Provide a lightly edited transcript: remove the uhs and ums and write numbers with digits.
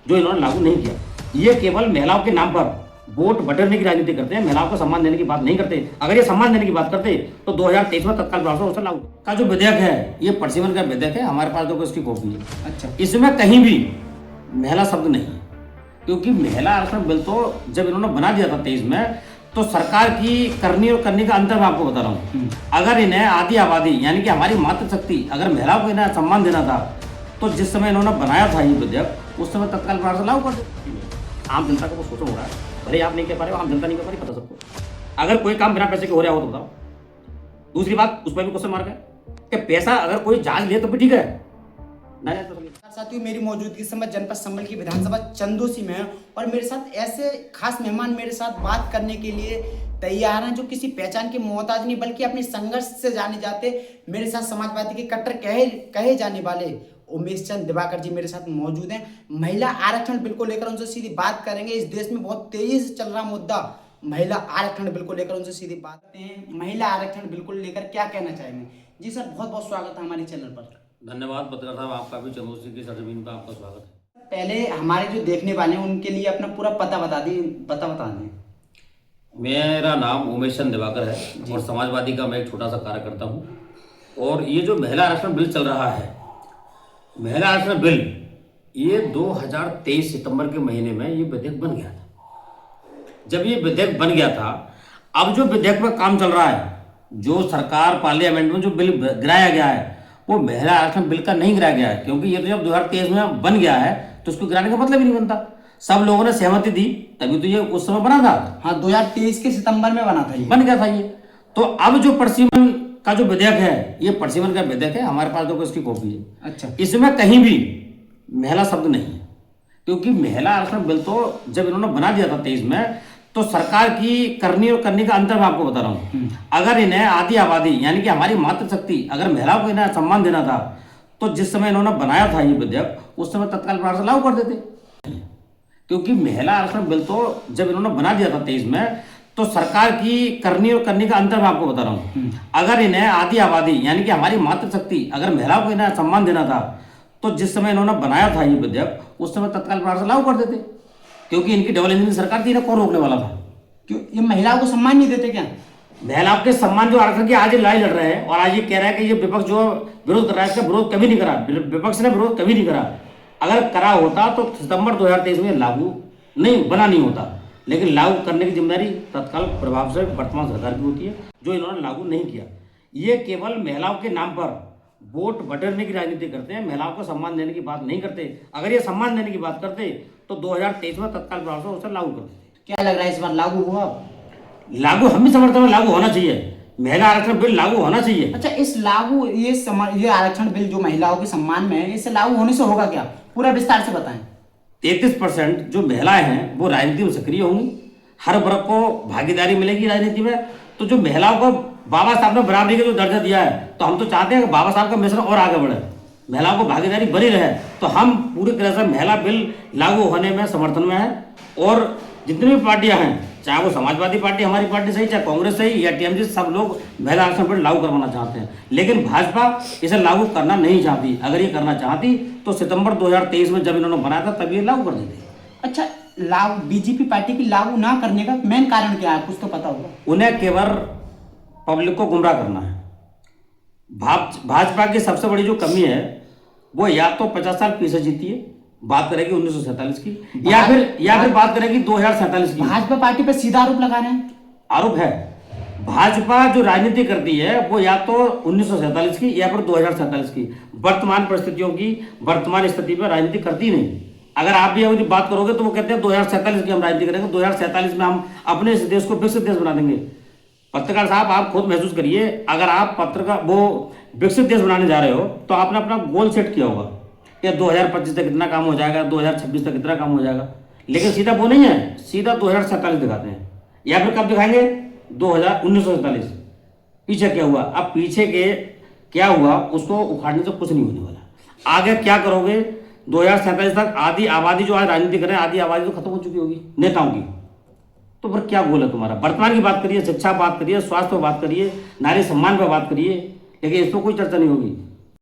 जो इन्होंने लागू नहीं किया। ये केवल महिलाओं के नाम पर वोट बटोरने की राजनीति करते हैं, महिलाओं को सम्मान देने की बात नहीं करते। अगर ये सम्मान देने की बात करते तो 2023 में तत्काल प्रभाव से लागू का जो विधेयक है, ये परसिमन का विधेयक है, हमारे पास देखो इसकी कॉपी है। अच्छा, इसमें कहीं भी महिला शब्द नहीं है, क्योंकि महिला आरक्षण बिल तो जब इन्होंने बना दिया था 23 में, तो सरकार की करनी और करने का अंतर मैं आपको बता रहा हूँ। अगर इन्हें आदि आबादी यानी कि हमारी मातृशक्ति, अगर महिलाओं को इन्हें सम्मान देना था, तो जिस समय इन्होंने बनाया था ये विधेयक, उस समय तत्काल प्रभाव से लागू कर देते। आम जनता को वो सोचना होगा, भले आप नहीं कह पा रहे हो, आम जनता नहीं कह पा रही, पता सबको। अगर कोई काम बिना पैसे के हो रहा हो तो बताओ। दूसरी बात, उस पर भी क्वेश्चन मार्क है कि पैसा अगर कोई जांच ले तो भी ठीक है ना। साथियों, मेरी मौजूदगी इस समय जनपद संभल की विधानसभा चंदोसी में है और मेरे साथ ऐसे खास मेहमान मेरे साथ बात करने के लिए तैयार हैं जो किसी पहचान के मोहताज नहीं बल्कि अपने संघर्ष से जाने जाते। मेरे साथ समाजवादी के कट्टर कहे जाने वाले उमेश चंद दिवाकर जी मेरे साथ मौजूद हैं। महिला आरक्षण बिल को लेकर उनसे सीधी बात करेंगे। इस देश में बहुत तेजी से चल रहा मुद्दा महिला आरक्षण बिल को लेकर उनसे सीधी बात करते हैं। महिला आरक्षण बिल को लेकर क्या कहना चाहेंगे? जी सर, बहुत बहुत स्वागत है हमारे चैनल पर। धन्यवाद पत्रकार साहब, आपका भी चंदोसी की सरजमीन पर आपका स्वागत है। पहले हमारे जो देखने वाले हैं उनके लिए अपना पूरा पता बता दें। मेरा नाम उमेश चंद दिवाकर है और समाजवादी का मैं एक छोटा सा कार्यकर्ता हूँ। और ये जो महिला आरक्षण बिल चल रहा है, महिला आरक्षण बिल, ये 2023 सितंबर के महीने में ये विधेयक बन गया था। जब ये विधेयक बन गया था, अब जो विधेयक पर काम चल रहा है, जो सरकार पार्लियामेंट में जो बिल गिराया गया है, वो महिला आरक्षण बिल का नहीं गिराया गया है, क्योंकि ये तो जब 2023 में बन गया है तो उसको गिराने का मतलब ही नहीं बनता। सब लोगों ने सहमति दी तभी तो ये उस समय बना था। हाँ, 2023 के सितंबर में बना था, ये बन गया था ये। तो अब जो परसिमन का जो विधेयक है, ये परसिमन का विधेयक है, हमारे पास देखो इसकी कॉपी है। अच्छा, इसमें कहीं भी महिला शब्द नहीं है, क्योंकि महिला आरक्षण बिल तो जब इन्होंने बना दिया था 23 में, तो सरकार की करनी और करने का अंतर मैं आपको बता रहा हूँ। अगर इन्हें आदि आबादी यानी कि हमारी मातृशक्ति, अगर महिलाओं को इन्हें सम्मान देना था, तो जिस समय इन्होंने बनाया था ये विधेयक, उस समय तत्काल प्रभाव से लागू कर देते। क्योंकि महिला आरक्षण बिल तो जब इन्होंने बना दिया था 23 में, तो सरकार की करनी और करने का अंतर मैं आपको बता रहा हूँ। अगर इन्हें आदि आबादी यानी कि हमारी मातृशक्ति, अगर महिलाओं को इन्हें सम्मान देना था, तो जिस समय इन्होंने बनाया था ये विधेयक, उस समय तत्काल प्रभाव से लागू कर देते। क्योंकि इनकी डबल इंजन सरकार थी, इन्हें कौन रोकने वाला था? क्यों ये महिलाओं को सम्मान नहीं देते क्या? महिलाओं के सम्मान जो आरक्षण की आज ये लड़ाई लड़ रहे हैं, और आज ये कह रहा है कि ये विपक्ष जो विरोध कर रहा है, इसका विरोध कभी नहीं करा, विपक्ष ने विरोध कभी नहीं करा। अगर करा होता तो सितंबर 2023 में लागू नहीं होता, लेकिन लागू करने की जिम्मेदारी तत्काल प्रभाव से वर्तमान सरकार की होती है, जो इन्होंने लागू नहीं किया। ये केवल महिलाओं के नाम पर वोट बटोरने की राजनीति करते हैं, महिलाओं को सम्मान देने की बात नहीं करते। अगर ये सम्मान देने की बात करते तो 2023 में तत्काल प्रभाव से उसे लागू कर देते। क्या लग रहा है इस बार लागू हुआ? लागू हम भी समर्थन में लागू होना चाहिए, महिला आरक्षण बिल लागू होना चाहिए। अच्छा, ये आरक्षण बिल जो महिलाओं के सम्मान में है, इससे लागू होने से होगा क्या? पूरा विस्तार से बताएं। 33% जो महिलाएं हैं वो राजनीति में सक्रिय होंगी, हर वर्ग को भागीदारी मिलेगी राजनीति में। तो जो महिलाओं को बाबा साहब ने बराबरी का जो दर्जा दिया है, तो हम तो चाहते हैं कि बाबा साहब का मिशन और आगे बढ़े, महिलाओं को भागीदारी बनी रहे। तो हम पूरी तरह से महिला बिल लागू होने में समर्थन में है। और जितनी भी पार्टियां हैं, चाहे वो समाजवादी पार्टी हमारी पार्टी सही, चाहे कांग्रेस सही या टीएमसी, सब लोग महिला आरक्षण बिल लागू करवाना चाहते हैं। लेकिन भाजपा इसे लागू करना नहीं चाहती। अगर ये करना चाहती तो सितंबर 2023 में जब इन्होंने बनाया था तब ये लागू कर देते। अच्छा, बीजेपी पार्टी की लागू ना करने का मेन कारण क्या है? कुछ तो पता होगा। उन्हें केवल पब्लिक को गुमराह करना है। भाजपा की सबसे बड़ी जो कमी है, वो या तो 50 साल पीछे जीती है, बात करेगी 1947 की, या फिर बात करेगी 2047 की। भाजपा पार्टी पर सीधा आरोप लगा रहे हैं। आरोप है, भाजपा जो राजनीति करती है वो या तो 1947 की या फिर 2047 की। वर्तमान परिस्थितियों की, वर्तमान स्थिति पर राजनीति करती नहीं। अगर आप भी अभी बात करोगे तो वो कहते हैं 2047 की हम राजनीति करेंगे, 2047 में हम अपने इस देश को विकसित देश बना देंगे। पत्रकार साहब, आप खुद महसूस करिए, अगर आप विकसित देश बनाने जा रहे हो तो आपने अपना गोल सेट किया होगा कि 2025 तक कितना काम हो जाएगा, 2026 तक कितना काम हो जाएगा। लेकिन सीधा वो नहीं है, सीधा 2047 दिखाते हैं। या फिर कब दिखाएंगे? 1947। पीछे क्या हुआ? अब पीछे के क्या हुआ उसको उखाड़ने से कुछ नहीं होने वाला। आगे क्या करोगे? 2047 तक आधी आबादी जो आज राजनीति कर रहे हैं, आधी आबादी तो खत्म हो चुकी होगी नेताओं की। तो फिर क्या गोल है तुम्हारा? वर्तमान की बात करिए, शिक्षा बात करिए, स्वास्थ्य पर बात करिए, नारी सम्मान पर बात करिए, लेकिन इस पर कोई चर्चा नहीं होगी।